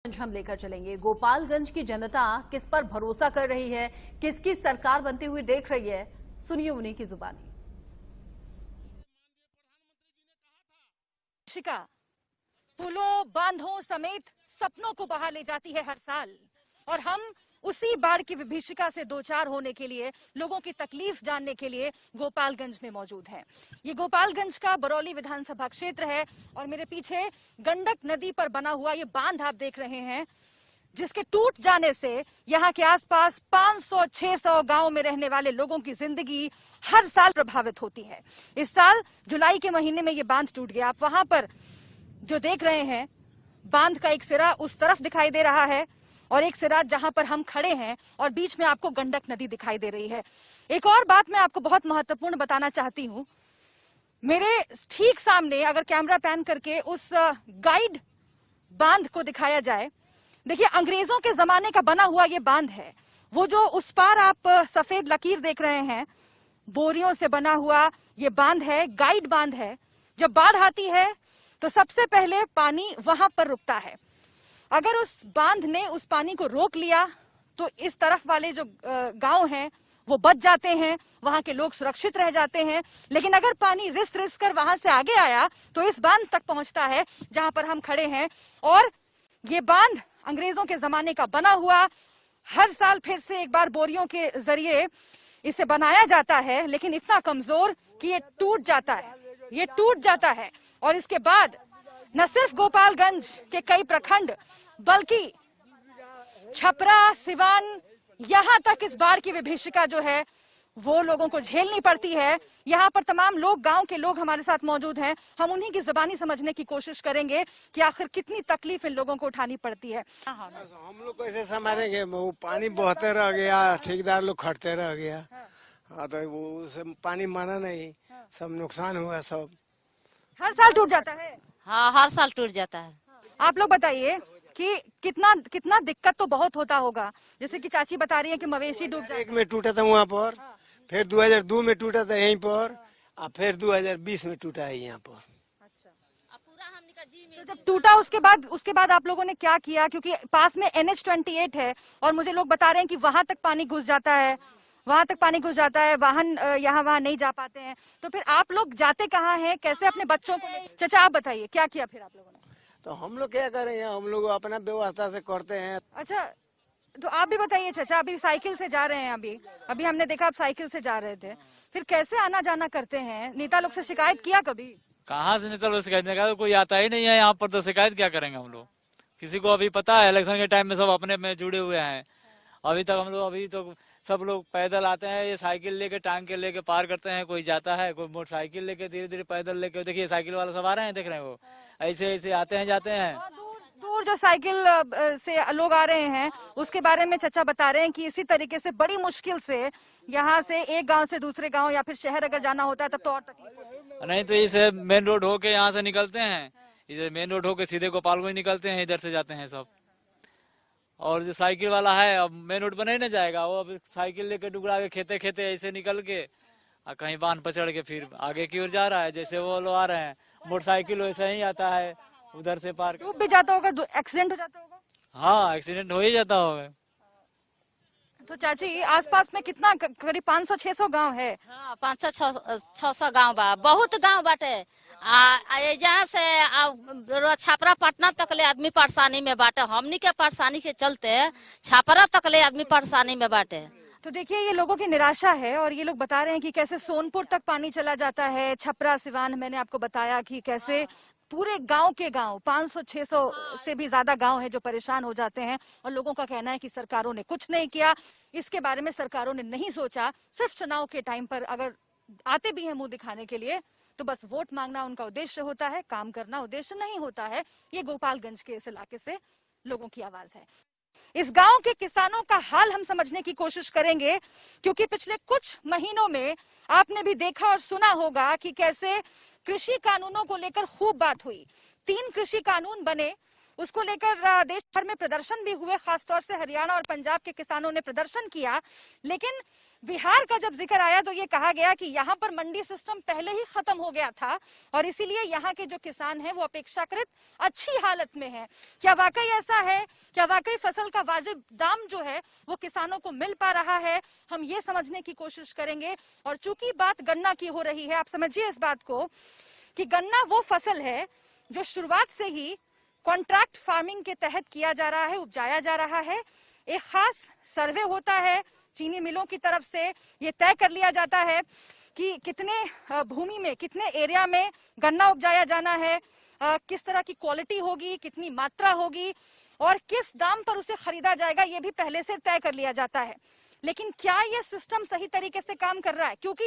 हम लेकर चलेंगे। गोपालगंज की जनता किस पर भरोसा कर रही है, किसकी सरकार बनती हुई देख रही है, सुनिए उन्हीं की जुबानी। शिका पुलों बांधों समेत सपनों को बहा ले जाती है हर साल, और हम उसी बाढ़ की विभीषिका से दो चार होने के लिए, लोगों की तकलीफ जानने के लिए गोपालगंज में मौजूद हैं। ये गोपालगंज का बरौली विधानसभा क्षेत्र है और मेरे पीछे गंडक नदी पर बना हुआ ये बांध आप देख रहे हैं, जिसके टूट जाने से यहाँ के आसपास 500-600 गांव में रहने वाले लोगों की जिंदगी हर साल प्रभावित होती है। इस साल जुलाई के महीने में ये बांध टूट गया। आप वहां पर जो देख रहे हैं, बांध का एक सिरा उस तरफ दिखाई दे रहा है और एक सिरा जहां पर हम खड़े हैं, और बीच में आपको गंडक नदी दिखाई दे रही है। एक और बात मैं आपको बहुत महत्वपूर्ण बताना चाहती हूं। मेरे ठीक सामने अगर कैमरा पैन करके उस गाइड बांध को दिखाया जाए, देखिए अंग्रेजों के जमाने का बना हुआ ये बांध है। वो जो उस पार आप सफेद लकीर देख रहे हैं, बोरियों से बना हुआ ये बांध है, गाइड बांध है। जब बाढ़ आती है तो सबसे पहले पानी वहां पर रुकता है। अगर उस बांध ने उस पानी को रोक लिया तो इस तरफ वाले जो गांव हैं वो बच जाते हैं, वहां के लोग सुरक्षित रह जाते हैं। लेकिन अगर पानी रिस रिस कर वहां से आगे आया तो इस बांध तक पहुंचता है जहां पर हम खड़े हैं। और ये बांध अंग्रेजों के जमाने का बना हुआ, हर साल फिर से एक बार बोरियों के जरिए इसे बनाया जाता है, लेकिन इतना कमजोर कि ये टूट जाता है। ये टूट जाता है और इसके बाद न सिर्फ गोपालगंज के कई प्रखंड, बल्कि छपरा, सिवान, यहां तक इस बाढ़ की विभीषिका जो है वो लोगों को झेलनी पड़ती है। यहाँ पर तमाम लोग, गांव के लोग हमारे साथ मौजूद हैं। हम उन्हीं की जुबानी समझने की कोशिश करेंगे कि आखिर कितनी तकलीफ इन लोगों को उठानी पड़ती है। हम लोग कैसे संभालेंगे? वो पानी बहते रह गया, ठेकेदार लोग खटते रह गया। हाँ, तो वो सब पानी माना नहीं, सब नुकसान हुआ। सब हर साल टूट जाता है। हाँ, हर साल टूट जाता है। आप लोग बताइए कि कितना दिक्कत तो बहुत होता होगा। जैसे कि चाची बता रही है कि मवेशी डूब जाए। एक में टूटा था वहाँ पर, फिर 2002 में टूटा था यहीं पर, और फिर 2020 में टूटा है यहाँ पर। तो जब टूटा उसके बाद आप लोगों ने क्या किया? क्योंकि पास में NH-28 है और मुझे लोग बता रहे हैं कि वहां तक पानी घुस जाता है, वाहन यहाँ वहां नहीं जा पाते हैं। तो फिर आप लोग जाते कहाँ हैं, कैसे अपने बच्चों को? चाचा आप बताइए क्या किया फिर आप लोगों ने? तो हम लोग क्या करें, हम लोग अपना व्यवस्था से करते हैं। अच्छा, तो आप भी बताइए चाचा, अभी साइकिल से जा रहे हैं? अभी हमने देखा आप साइकिल से जा रहे थे, फिर कैसे आना जाना करते हैं? नेता लोग से शिकायत किया कभी? कहाँ से नेता लोग शिकायत नहीं करा, कोई आता ही नहीं है यहाँ पर, तो शिकायत क्या करेंगे हम लोग? किसी को अभी पता है इलेक्शन के टाइम में सब अपने में जुड़े हुए हैं। अभी तो सब लोग पैदल आते हैं, ये साइकिल लेके, टांग के लेके पार करते हैं। कोई जाता है, कोई मोटरसाइकिल लेके, धीरे धीरे पैदल लेके। देखिए साइकिल वाला सब आ रहे हैं, देख रहे हैं, वो ऐसे ऐसे आते हैं जाते हैं। दूर जो साइकिल से लोग आ रहे हैं उसके बारे में चचा बता रहे हैं कि इसी तरीके से बड़ी मुश्किल से यहाँ से एक गांव से दूसरे गांव या फिर शहर अगर जाना होता है तब तो और तकलीफ होती है। नहीं तो इसे मेन रोड होके यहाँ से निकलते हैं, इधर मेन रोड होके सीधे गोपालगंज निकलते हैं, इधर से जाते हैं सब। और जो साइकिल वाला है अब मेन रोड पर नहीं ना जाएगा, वो अब साइकिल लेके डुगरा के खेते खेते ऐसे निकल के कहीं बांध पर चढ़ के फिर आगे की ओर जा रहा है। जैसे वो लोग आ रहे हैं, मोटरसाइकिल वैसे ही आता है, उधर से पार डूब भी जाता होगा, एक्सीडेंट हो जाता होगा। हाँ, एक्सीडेंट हो ही जाता होगा। तो चाची आसपास में कितना, करीब 500-600 गांव है? हाँ, 500-600 गाँव बा, बहुत गाँव बाटे। जहाँ से छपरा पटना तक ले आदमी परेशानी में बाटे। हमनी के परेशानी के चलते छपरा तक ले आदमी परेशानी में बाटे। तो देखिए ये लोगों की निराशा है और ये लोग बता रहे हैं कि कैसे सोनपुर तक पानी चला जाता है, छपरा, सिवान। मैंने आपको बताया कि कैसे पूरे गांव के गांव 500-600 से भी ज्यादा गांव है जो परेशान हो जाते हैं। और लोगों का कहना है कि सरकारों ने कुछ नहीं किया, इसके बारे में सरकारों ने नहीं सोचा। सिर्फ चुनाव के टाइम पर अगर आते भी हैं मुंह दिखाने के लिए तो बस वोट मांगना उनका उद्देश्य होता है, काम करना उद्देश्य नहीं होता है। ये गोपालगंज के इस इलाके से लोगों की आवाज है। इस गांव के किसानों का हाल हम समझने की कोशिश करेंगे, क्योंकि पिछले कुछ महीनों में आपने भी देखा और सुना होगा कि कैसे कृषि कानूनों को लेकर खूब बात हुई। 3 कृषि कानून बने, उसको लेकर देश भर में प्रदर्शन भी हुए, खासतौर से हरियाणा और पंजाब के किसानों ने प्रदर्शन किया। लेकिन बिहार का जब जिक्र आया तो ये कहा गया कि यहाँ पर मंडी सिस्टम पहले ही खत्म हो गया था और इसीलिए यहाँ के जो किसान हैं वो अपेक्षाकृत अच्छी हालत में हैं। क्या वाकई ऐसा है? क्या वाकई फसल का वाजिब दाम जो है वो किसानों को मिल पा रहा है? हम ये समझने की कोशिश करेंगे। और चूंकि बात गन्ना की हो रही है, आप समझिए इस बात को कि गन्ना वो फसल है जो शुरुआत से ही कॉन्ट्रैक्ट फार्मिंग के तहत किया जा रहा है, उपजाया जा रहा है। एक खास सर्वे होता है चीनी मिलों की तरफ से, ये तय कर लिया जाता है कि कितने भूमि में, कितने एरिया में गन्ना उपजाया जाना है, किस तरह की क्वालिटी होगी, कितनी मात्रा होगी और किस दाम पर उसे खरीदा जाएगा, ये भी पहले से तय कर लिया जाता है। लेकिन क्या ये सिस्टम सही तरीके से काम कर रहा है? क्योंकि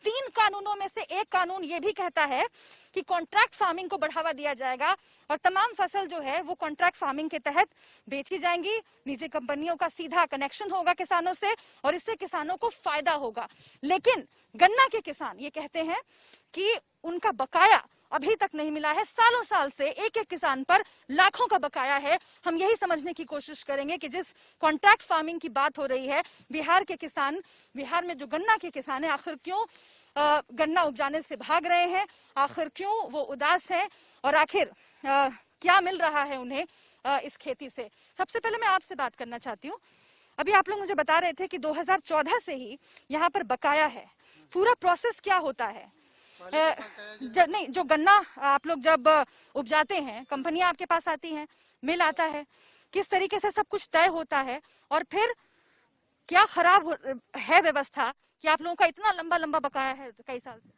3 कानूनों में से एक कानून ये भी कहता है कि कॉन्ट्रैक्ट फार्मिंग को बढ़ावा दिया जाएगा और तमाम फसल जो है वो कॉन्ट्रैक्ट फार्मिंग के तहत बेची जाएंगी। निजी कंपनियों का सीधा कनेक्शन होगा किसानों से और इससे किसानों को फायदा होगा। लेकिन गन्ना के किसान ये कहते हैं कि उनका बकाया अभी तक नहीं मिला है। सालों साल से एक एक किसान पर लाखों का बकाया है। हम यही समझने की कोशिश करेंगे कि जिस कॉन्ट्रैक्ट फार्मिंग की बात हो रही है, बिहार के किसान, बिहार में जो गन्ना के किसान हैं, आखिर क्यों गन्ना उपजाने से भाग रहे हैं, आखिर क्यों वो उदास हैं और आखिर क्या मिल रहा है उन्हें इस खेती से। सबसे पहले मैं आपसे बात करना चाहती हूँ, अभी आप लोग मुझे बता रहे थे कि 2014 से ही यहाँ पर बकाया है। पूरा प्रोसेस क्या होता है? नहीं, जो गन्ना आप लोग जब उपजाते हैं, कंपनियां आपके पास आती हैं, मिल आता है, किस तरीके से सब कुछ तय होता है और फिर क्या खराब है व्यवस्था कि आप लोगों का इतना लंबा लंबा बकाया है कई साल से?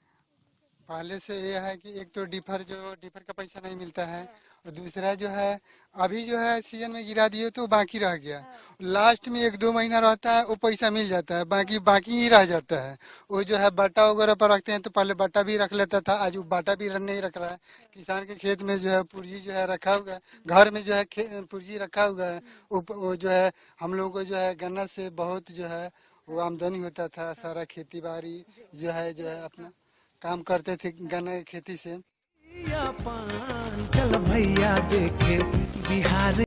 पहले से ये है कि एक तो डिफर का पैसा नहीं मिलता है और दूसरा जो है अभी जो है सीजन में गिरा दिए तो बाकी रह गया। लास्ट में 1-2 महीना रहता है वो पैसा मिल जाता है, बाकी ही रह जाता है। वो जो है बाटा वगैरह पर रखते हैं तो पहले बाटा भी रख लेता था, आज वो बाटा भी नहीं रख रहा है। किसान के खेत में जो है पुर्जी जो है रखा हुआ है, घर में जो है पुर्जी रखा हुआ है। वो जो है हम लोगों को जो है गन्ना से बहुत जो है वो आमदनी होता था। सारा खेती बाड़ी जो है अपना काम करते थे गन्ना की खेती से। चल भैया देखे बिहार